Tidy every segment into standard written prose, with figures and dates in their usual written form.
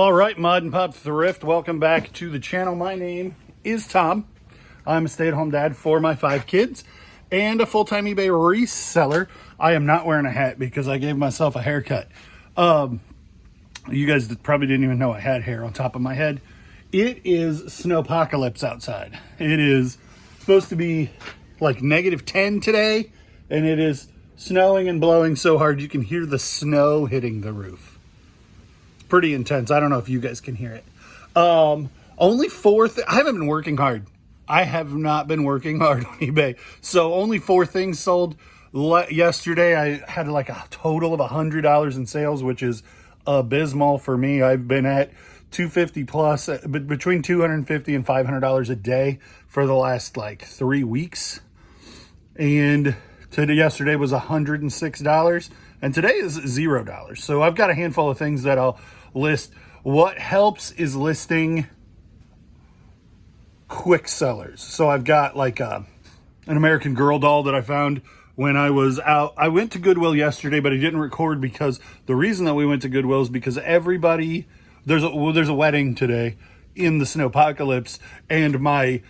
All right, Mod and Pop Thrift, welcome back to the channel. My name is Tom. I'm a stay-at-home dad for my 5 kids and a full-time eBay reseller. I am not wearing a hat because I gave myself a haircut. You guys probably didn't even know I had hair on top of my head. It is snowpocalypse outside. It is supposed to be like -10 today, and it is snowing and blowing so hard you can hear the snow hitting the roof. Pretty intense. I don't know if you guys can hear it. Only 4 I haven't been working hard. I have not been working hard on eBay. So only 4 things sold. Yesterday I had like a total of $100 in sales, which is abysmal for me. I've been at $250 plus, but between $250 and $500 a day for the last like 3 weeks. And yesterday was $106, and today is $0. So I've got a handful of things that I'll list. What helps is listing quick sellers. So I've got like an American Girl doll that I found when I was out. I went to Goodwill yesterday, but I didn't record because the reason that we went to Goodwill is because everybody, there's a wedding today in the snowpocalypse, and my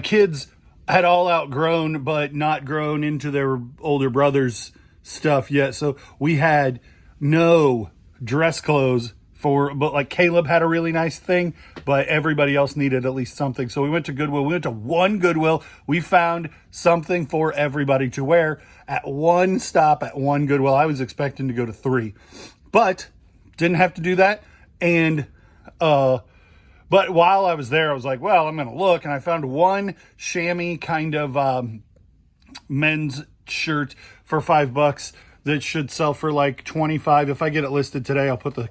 kids had all outgrown but not grown into their older brother's stuff yet. So we had no dress clothes but like Caleb had a really nice thing, but everybody else needed at least something. So we went to Goodwill. We went to one Goodwill. We found something for everybody to wear at one stop at one Goodwill. I was expecting to go to 3, but didn't have to do that. And, but while I was there, I was like, well, I'm going to look. And I found one chamois kind of men's shirt for $5 that should sell for like 25. If I get it listed today, I'll put the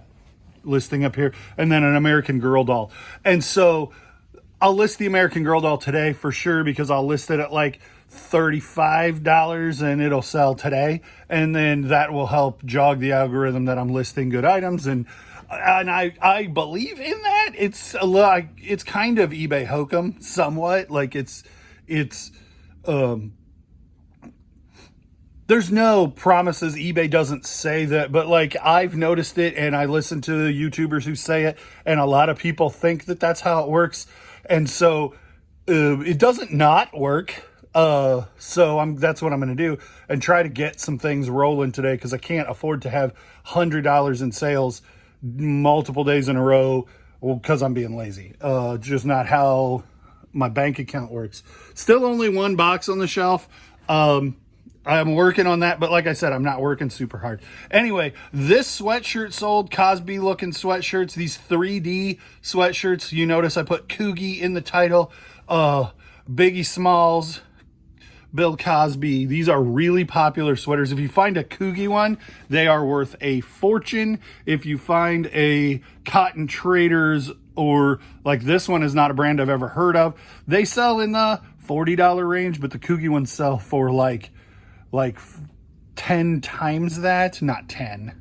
listing up here. And then an American Girl doll. And so I'll list the American Girl doll today for sure, because I'll list it at like $35 and it'll sell today. And then that will help jog the algorithm that I'm listing good items. And I believe in that. It's kind of eBay hokum somewhat. Like there's no promises. eBay doesn't say that, but like I've noticed it, and I listen to YouTubers who say it, and a lot of people think that that's how it works. And so it doesn't not work. So that's what I'm going to do, and try to get some things rolling today, because I can't afford to have $100 in sales multiple days in a row, because I'm being lazy. Just not how my bank account works. Still only 1 box on the shelf. I'm working on that, but like I said, I'm not working super hard. Anyway, this sweatshirt sold, Cosby looking sweatshirts, these 3D sweatshirts. You notice I put Coogie in the title. Biggie Smalls, Bill Cosby. These are really popular sweaters. If you find a Coogie one, they are worth a fortune. If you find a Cotton Traders, or like this one is not a brand I've ever heard of, they sell in the $40 range, but the Coogie ones sell for like 10 times that. Not 10,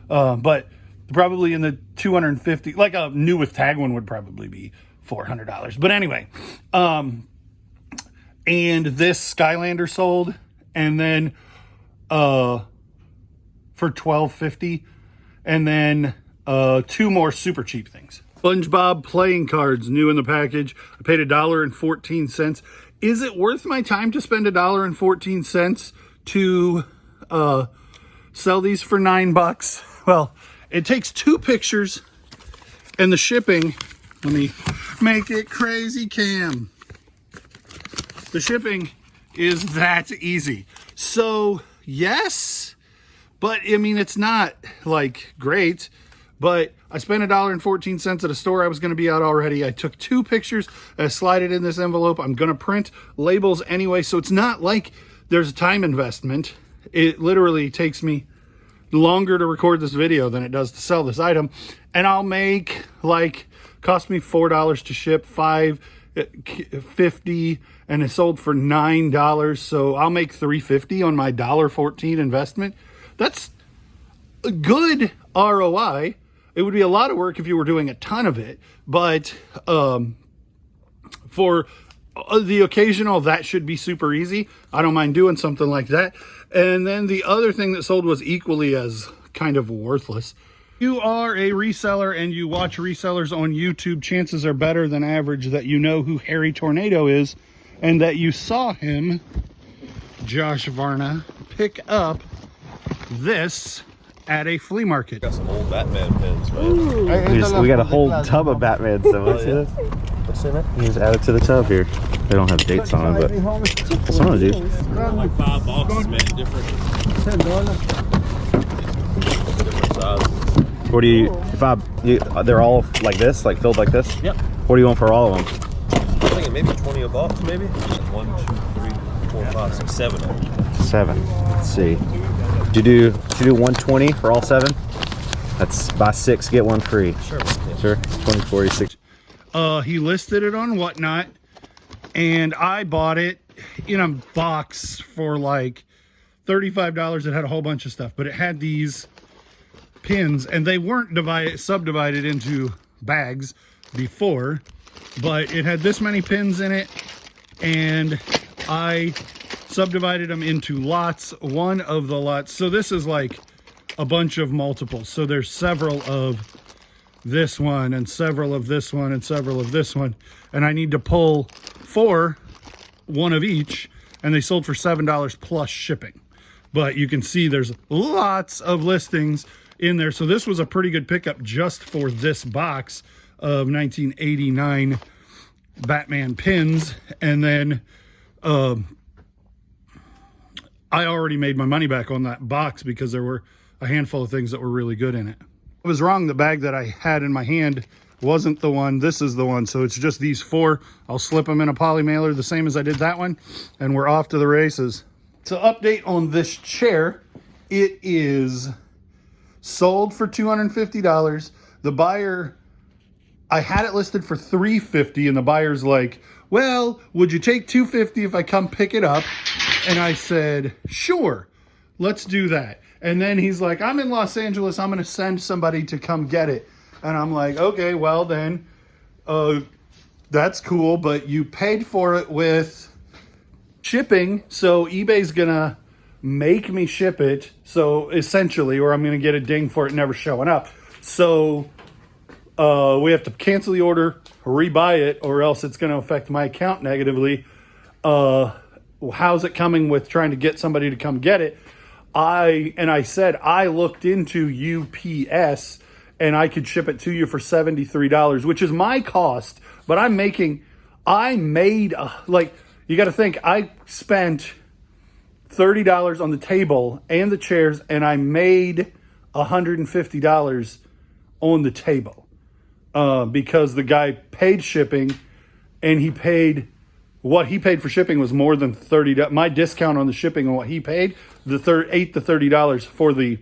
but probably in the 250. Like a new with tag one would probably be $400. But anyway, and this Skylander sold, and then for $12.50, and then 2 more super cheap things. SpongeBob playing cards, new in the package. I paid $1.14. Is it worth my time to spend $1.14 to sell these for $9? Well, it takes 2 pictures, and the shipping, let me make it crazy cam. The shipping is that easy. So yes, but I mean, it's not like great, but I spent $1.14 at a store I was going to be at already. I took 2 pictures, I slide it in this envelope. I'm going to print labels anyway, so it's not like there's a time investment. It literally takes me longer to record this video than it does to sell this item. And I'll make cost me $4 to ship, $5.50, and it sold for $9. So I'll make $3.50 on my $1.14 investment. That's a good ROI. It would be a lot of work if you were doing a ton of it, but for the occasional, that should be super easy. I don't mind doing something like that. And then the other thing that sold was equally as kind of worthless. You are a reseller and you watch resellers on YouTube, chances are better than average that you know who Harry Tornado is and that you saw him, Josh Varna, pick up this at a flea market. Got some old Batman pins, man. We got a whole tub of Batman stuff. Let's see this. What's in it? You just add it to the tub here. They don't have dates on it, but some of them do. Like 5 boxes, man. Different sizes. What do you, they're all like this, like filled like this? Yep. What do you want for all of them? I'm thinking maybe 20 a box, maybe? 1, 2, 3, 4, 5, 6, 7 of them. 7. Let's see. Should you do 120 for all 7? That's buy 6, get 1 free. Sure. Sure. 20, 40, 60. He listed it on Whatnot, and I bought it in a box for like $35. It had a whole bunch of stuff, but it had these pins, and they weren't subdivided into bags before, but it had this many pins in it, and I subdivided them into lots. One of the lots, so this is like a bunch of multiples, so there's several of this one and several of this one and several of this one, and I need to pull 4, one of each, and they sold for $7 plus shipping. But you can see there's lots of listings in there, so this was a pretty good pickup just for this box of 1989 Batman pins. And then I already made my money back on that box because there were a handful of things that were really good in it. I was wrong. The bag that I had in my hand wasn't the one. This is the one. So it's just these 4. I'll slip them in a poly mailer the same as I did that one, and we're off to the races. So update on this chair. It is sold for $250. The buyer, I had it listed for $350, and the buyer's like, well, would you take $250 if I come pick it up? And I said, sure, let's do that. And then he's like, I'm in Los Angeles, I'm going to send somebody to come get it. And I'm like, okay, well then, that's cool, but you paid for it with shipping, so eBay's going to make me ship it, so essentially, or I'm going to get a ding for it never showing up. So we have to cancel the order, rebuy it, or else it's going to affect my account negatively. How's it coming with trying to get somebody to come get it? I said I looked into UPS and I could ship it to you for $73, which is my cost, but I made like, you got to think, I spent $30 on the table and the chairs, and I made $150 on the table because the guy paid shipping, and what he paid for shipping was more than $30. My discount on the shipping and what he paid, ate the $30 for the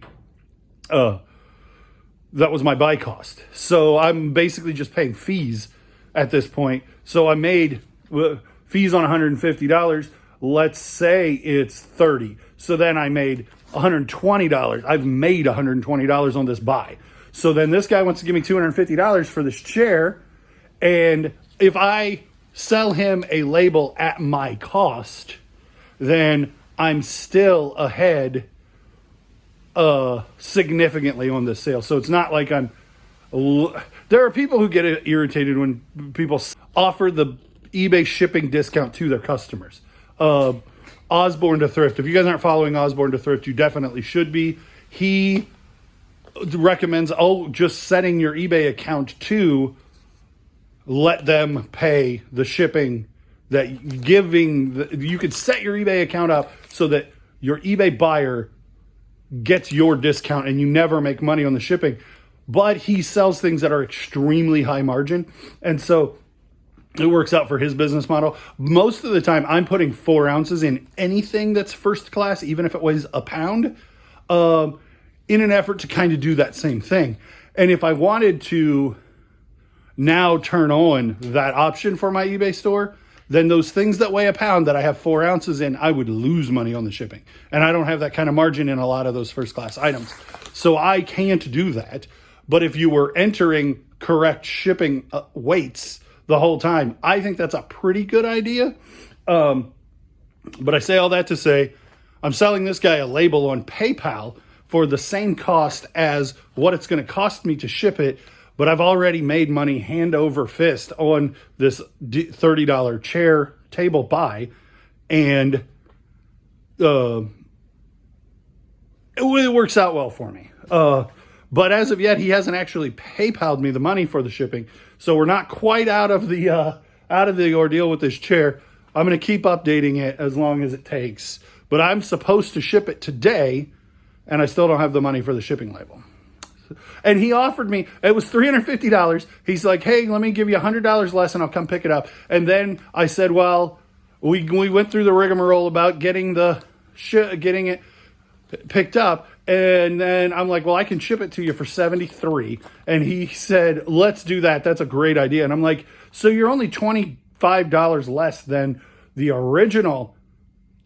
that was my buy cost. So I'm basically just paying fees at this point. So I made fees on $150. Let's say it's $30. So then I made $120. I've made $120 on this buy. So then this guy wants to give me $250 for this chair. And if I sell him a label at my cost, then I'm still ahead significantly on this sale. So it's not like there are people who get irritated when people offer the eBay shipping discount to their customers. Osborne to Thrift. If you guys aren't following Osborne to Thrift, you definitely should be. He recommends just setting your eBay account to let them pay the shipping, that you could set your eBay account up so that your eBay buyer gets your discount and you never make money on the shipping. But he sells things that are extremely high margin, and so it works out for his business model. Most of the time I'm putting 4 ounces in anything that's first class, even if it weighs a pound, in an effort to kind of do that same thing. And if I wanted to now turn on that option for my eBay store, then those things that weigh a pound that I have 4 ounces in, I would lose money on the shipping. And I don't have that kind of margin in a lot of those first class items. So I can't do that. But if you were entering correct shipping weights the whole time, I think that's a pretty good idea. But I say all that to say, I'm selling this guy a label on PayPal for the same cost as what it's going to cost me to ship it, but I've already made money hand over fist on this $30 chair table buy, and it works out well for me. But as of yet, he hasn't actually PayPal'd me the money for the shipping, so we're not quite out of the ordeal with this chair. I'm going to keep updating it as long as it takes, but I'm supposed to ship it today, and I still don't have the money for the shipping label. And he offered me, it was $350. He's like, hey, let me give you $100 less and I'll come pick it up. And then I said, well, we went through the rigmarole about getting it picked up. And then I'm like, well, I can ship it to you for $73. And he said, let's do that. That's a great idea. And I'm like, so you're only $25 less than the original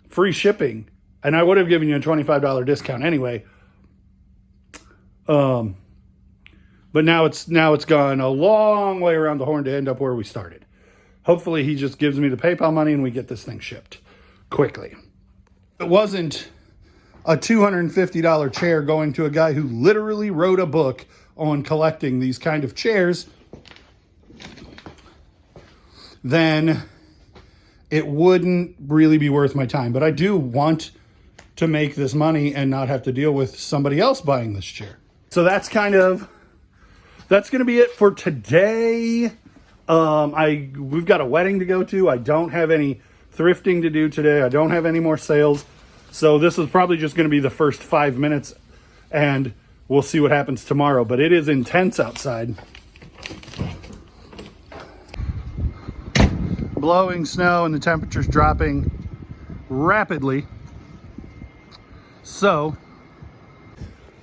free shipping. And I would have given you a $25 discount anyway. But now it's gone a long way around the horn to end up where we started. Hopefully he just gives me the PayPal money and we get this thing shipped quickly. It wasn't a $250 chair going to a guy who literally wrote a book on collecting these kind of chairs, then it wouldn't really be worth my time. But I do want to make this money and not have to deal with somebody else buying this chair. So that's going to be it for today. We've got a wedding to go to. I don't have any thrifting to do today. I don't have any more sales. So this is probably just going to be the first 5 minutes, and we'll see what happens tomorrow. But it is intense outside. Blowing snow and the temperature's dropping rapidly. So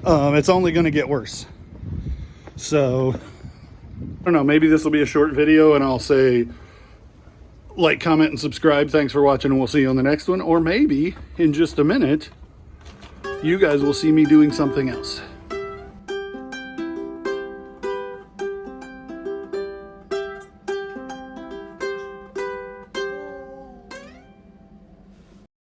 it's only going to get worse. So I don't know, maybe this will be a short video and I'll say like, comment, and subscribe. Thanks for watching, and we'll see you on the next one. Or maybe in just a minute, you guys will see me doing something else.